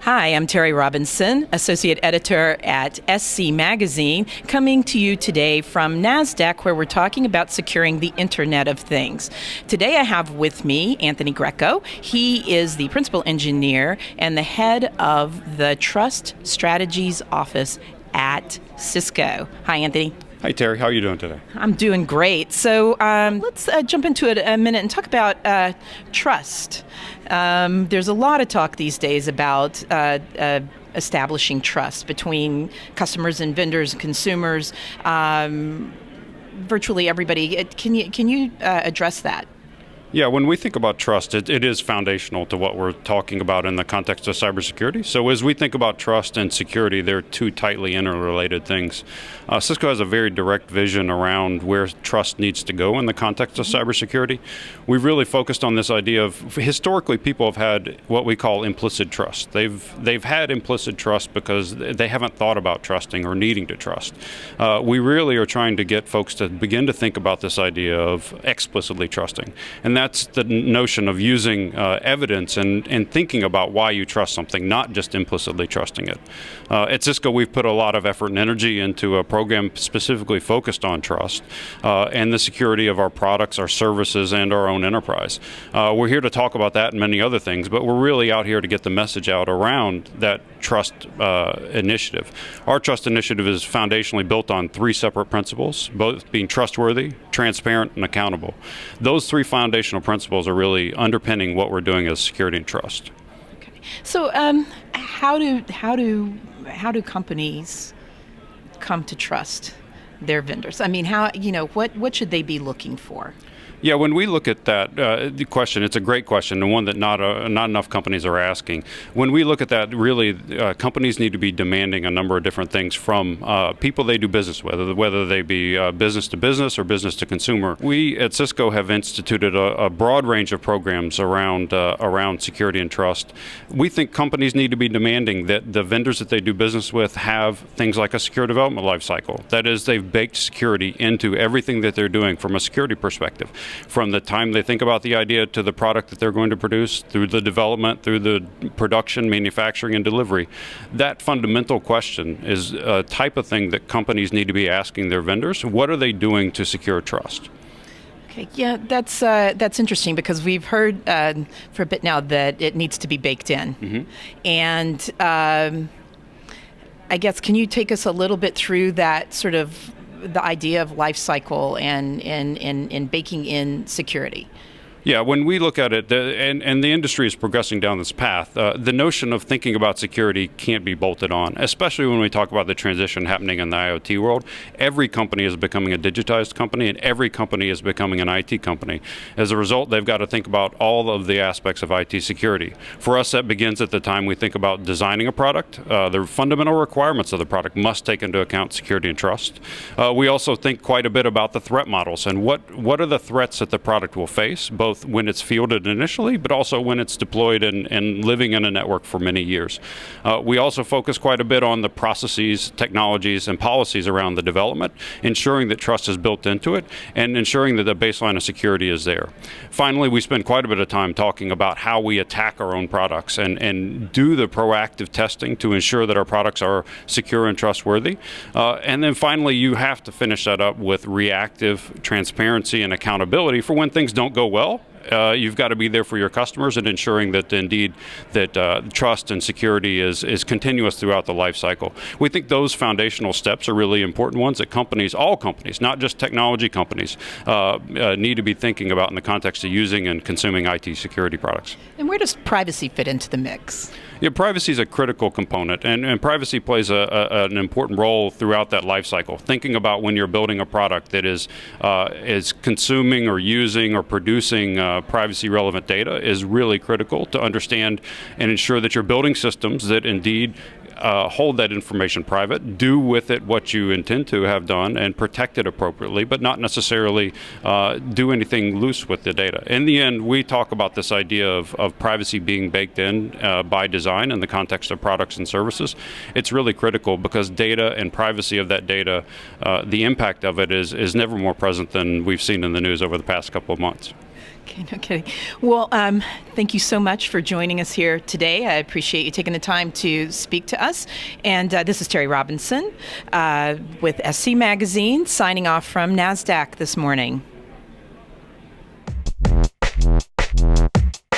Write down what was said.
Hi, I'm Terry Robinson, Associate Editor at SC Magazine, coming to you today from NASDAQ, where we're talking about securing the Internet of Things. Today I have with me Anthony Grieco. He is the Principal Engineer and the Head of the Trust Strategies Office at Cisco. Hi, Anthony. Hi, Terry. How are you doing today? I'm doing great. So let's jump into it a minute and talk about trust. There's a lot of talk these days about establishing trust between customers and vendors and consumers. Virtually everybody. Can you address that? Yeah, when we think about trust, it is foundational to what we're talking about in the context of cybersecurity. So as we think about trust and security, they're two tightly interrelated things. Cisco has a very direct vision around where trust needs to go in the context of cybersecurity. We've really focused on this idea of, historically, people have had what we call implicit trust. They've had implicit trust because they haven't thought about trusting or needing to trust. We really are trying to get folks to begin to think about this idea of explicitly trusting. And that's the notion of using evidence and thinking about why you trust something, not just implicitly trusting it. At Cisco, we've put a lot of effort and energy into a program specifically focused on trust and the security of our products, our services, and our own enterprise. We're here to talk about that and many other things, but we're really out here to get the message out around that trust initiative. Our trust initiative is foundationally built on three separate principles, both being trustworthy, transparent, and accountable. Those three foundational principles are really underpinning what we're doing as security and trust. Okay. So how do companies come to trust their vendors? I mean, what should they be looking for? Yeah, when we look at that the question, it's a great question and one that not enough companies are asking. When we look at that, really, companies need to be demanding a number of different things from people they do business with, whether they be business to business or business to consumer. We at Cisco have instituted a broad range of programs around security and trust. We think companies need to be demanding that the vendors that they do business with have things like a secure development lifecycle. That is, they've baked security into everything that they're doing from a security perspective. From the time they think about the idea to the product that they're going to produce, through the development, through the production, manufacturing, and delivery. That fundamental question is a type of thing that companies need to be asking their vendors. What are they doing to secure trust? Okay, yeah, that's interesting because we've heard for a bit now that it needs to be baked in. Mm-hmm. And I guess, can you take us a little bit through that sort of the idea of life cycle and baking in security? Yeah, when we look at it, and the industry is progressing down this path, the notion of thinking about security can't be bolted on, especially when we talk about the transition happening in the IoT world. Every company is becoming a digitized company, and every company is becoming an IT company. As a result, they've got to think about all of the aspects of IT security. For us, that begins at the time we think about designing a product. The fundamental requirements of the product must take into account security and trust. We also think quite a bit about the threat models and what are the threats that the product will face, both when it's fielded initially, but also when it's deployed and living in a network for many years. We also focus quite a bit on the processes, technologies, and policies around the development, ensuring that trust is built into it, and ensuring that the baseline of security is there. Finally, we spend quite a bit of time talking about how we attack our own products and do the proactive testing to ensure that our products are secure and trustworthy. And then finally, you have to finish that up with reactive transparency and accountability for when things don't go well. You've got to be there for your customers and ensuring that indeed that trust and security is continuous throughout the life cycle. We think those foundational steps are really important ones that companies, all companies, not just technology companies, need to be thinking about in the context of using and consuming IT security products. And where does privacy fit into the mix? Yeah, privacy is a critical component, and privacy plays an important role throughout that life cycle. Thinking about when you're building a product that is consuming or using or producing privacy-relevant data is really critical to understand and ensure that you're building systems that indeed hold that information private, do with it what you intend to have done, and protect it appropriately, but not necessarily do anything loose with the data. In the end, we talk about this idea of privacy being baked in by design in the context of products and services. It's really critical because data and privacy of that data, the impact of it is never more present than we've seen in the news over the past couple of months. Okay, no kidding. Well, thank you so much for joining us here today. I appreciate you taking the time to speak to us. And this is Terry Robinson with SC Magazine, signing off from NASDAQ this morning.